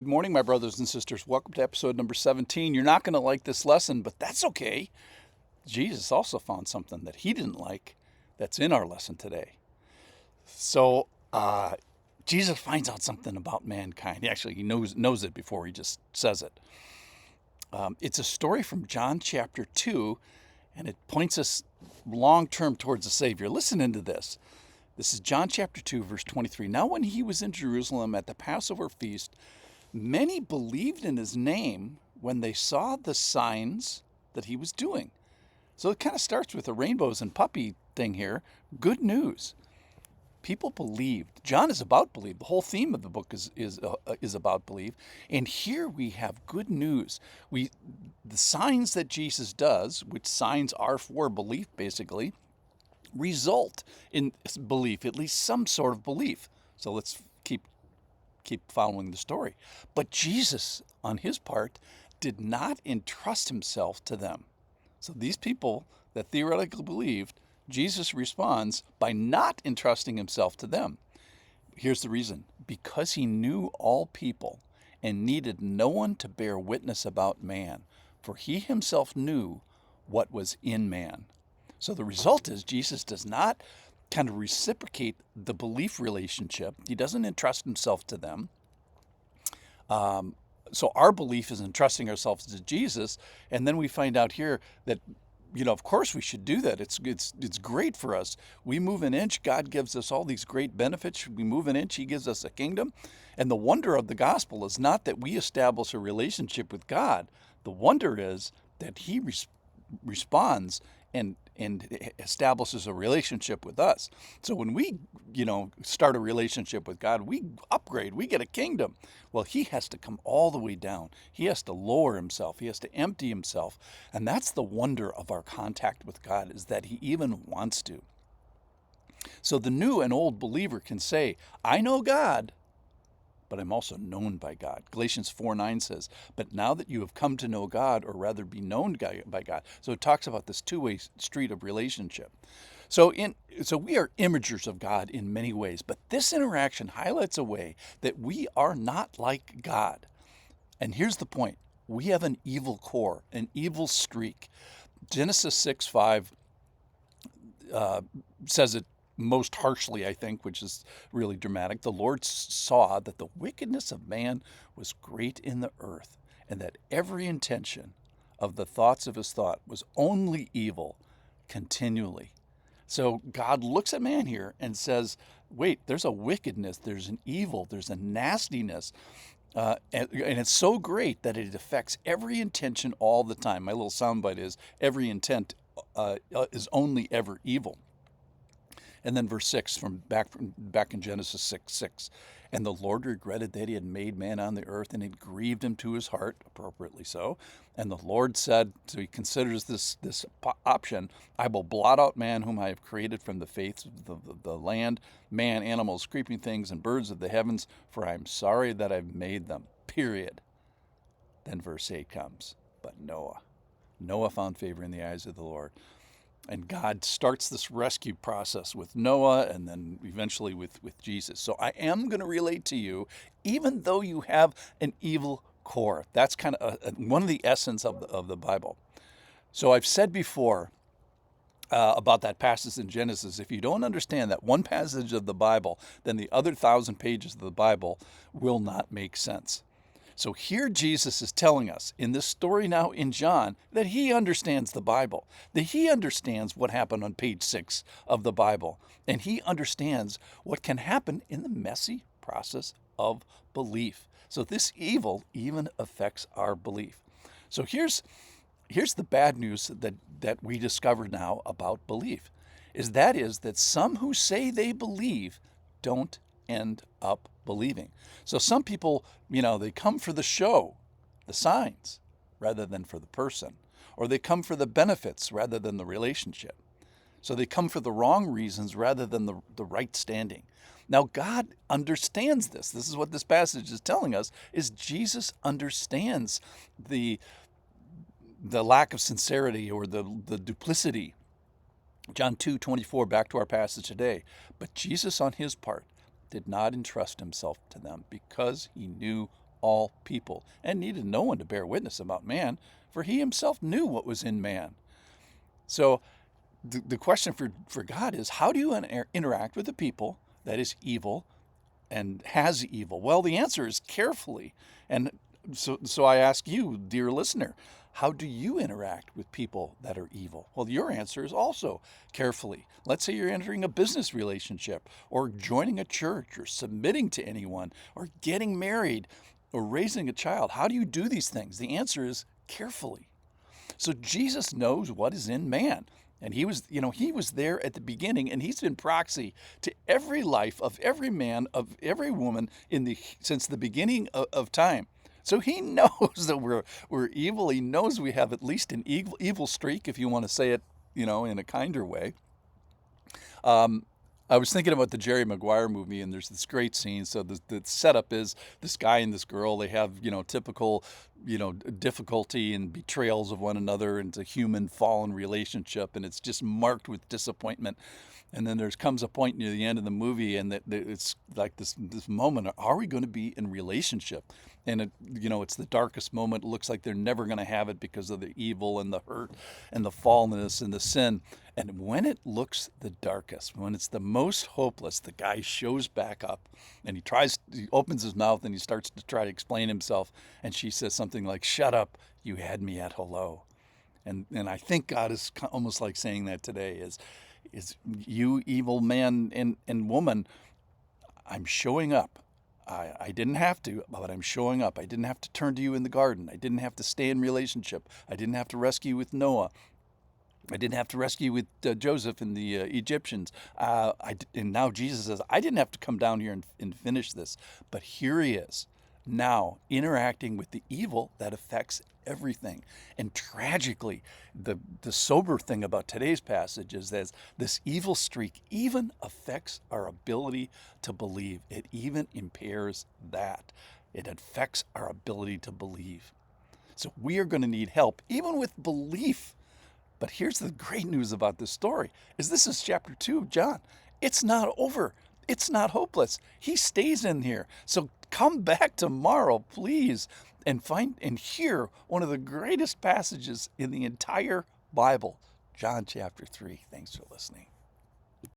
Good morning, my brothers and sisters. Welcome to episode number 17. You're not going to like this lesson, but that's okay. Jesus also found something that he didn't like that's in our lesson today. So, Jesus finds out something about mankind. Actually, he knows it before he just says it. It's a story from John chapter 2, and it points us long term towards the Savior. Listen into this. This is John chapter 2, verse 23. Now, when he was in Jerusalem at the Passover feast, many believed in his name when they saw the signs that he was doing. So it kind of starts with the rainbows and puppy thing here. Good news. People believed. John is about belief. The whole theme of the book is about belief. And here we have good news. The signs that Jesus does, which signs are for belief, basically, result in belief, at least some sort of belief. So let's keep following the story. But Jesus, on his part, did not entrust himself to them. So these people that theoretically believed, Jesus responds by not entrusting himself to them. Here's the reason: because he knew all people and needed no one to bear witness about man, for he himself knew what was in man. So the result is Jesus does not kind of reciprocate the belief relationship. He doesn't entrust himself to them. So our belief is entrusting ourselves to Jesus, and then we find out here that, of course we should do that. It's great for us. We move an inch, God gives us all these great benefits. We move an inch, He gives us a kingdom. And the wonder of the gospel is not that we establish a relationship with God. The wonder is that He responds and establishes a relationship with us. So when we, start a relationship with God, we upgrade, we get a kingdom. Well, he has to come all the way down. He has to lower himself. He has to empty himself. And that's the wonder of our contact with God, is that he even wants to. So the new and old believer can say, I know God, but I'm also known by God. Galatians 4:9 says, but now that you have come to know God, or rather be known by God. So it talks about this two-way street of relationship. So we are imagers of God in many ways, but this interaction highlights a way that we are not like God. And here's the point: we have an evil core, an evil streak. Genesis 6:5 says it most harshly, I think, which is really dramatic. The Lord saw that the wickedness of man was great in the earth, and that every intention of the thoughts of his thought was only evil continually. So God looks at man here and says, wait, there's a wickedness, there's an evil, there's a nastiness. And it's so great that it affects every intention all the time. My little soundbite is every intent is only ever evil. And then verse 6 from back in Genesis 6:6. And the Lord regretted that he had made man on the earth, and it grieved him to his heart, appropriately so. And the Lord said, so he considers this option, I will blot out man whom I have created from the face of the land, man, animals, creeping things, and birds of the heavens, for I am sorry that I've made them. Period. Then verse 8 comes. But Noah found favor in the eyes of the Lord. And God starts this rescue process with Noah, and then eventually with Jesus. So I am going to relate to you, even though you have an evil core. That's kind of one of the essence of the Bible. So I've said before about that passage in Genesis, if you don't understand that one passage of the Bible, then the other 1,000 pages of the Bible will not make sense. So here Jesus is telling us in this story now in John that he understands the Bible, that he understands what happened on page 6 of the Bible, and he understands what can happen in the messy process of belief. So this evil even affects our belief. So here's the bad news that we discover now about belief, is that some who say they believe don't end up believing. So some people, they come for the show, the signs, rather than for the person. Or they come for the benefits rather than the relationship. So they come for the wrong reasons rather than the right standing. Now God understands this. This is what this passage is telling us, is Jesus understands the lack of sincerity or the duplicity. John 2:24, back to our passage today. But Jesus on his part did not entrust himself to them because he knew all people, and needed no one to bear witness about man, for he himself knew what was in man. So the question for God is, how do you interact with a people that is evil and has evil? Well, the answer is carefully. And so I ask you, dear listener, how do you interact with people that are evil? Well, your answer is also carefully. Let's say you're entering a business relationship, or joining a church, or submitting to anyone, or getting married, or raising a child. How do you do these things? The answer is carefully. So Jesus knows what is in man. And he was there at the beginning, and he's been proxy to every life of every man, of every woman since the beginning of time. So he knows that we're evil. He knows we have at least an evil streak, if you want to say it, in a kinder way. I was thinking about the Jerry Maguire movie, and there's this great scene. So the setup is this guy and this girl. They have typical difficulty and betrayals of one another, and it's a human fallen relationship, and it's just marked with disappointment. And then there comes a point near the end of the movie, and it's like this moment: are we going to be in relationship? And it's the darkest moment. It looks like they're never going to have it because of the evil and the hurt and the fallenness and the sin. And when it looks the darkest, when it's the most hopeless, the guy shows back up, and he opens his mouth, and he starts to try to explain himself. And she says something like, "Shut up, you had me at hello." And I think God is almost like saying that today is you evil man and woman, I'm showing up. I didn't have to, but I'm showing up. I didn't have to turn to you in the garden. I didn't have to stay in relationship. I didn't have to rescue with Noah. I didn't have to rescue with Joseph and the Egyptians. And now Jesus says, I didn't have to come down here and finish this. But here he is, now interacting with the evil that affects everything. And tragically, the sober thing about today's passage is that this evil streak even affects our ability to believe. It even impairs that. It affects our ability to believe. So we are going to need help, even with belief. But here's the great news about this story, is this is chapter 2 of John. It's not over. It's not hopeless. He stays in here. So come back tomorrow, please, and hear one of the greatest passages in the entire Bible, John chapter 3. Thanks for listening.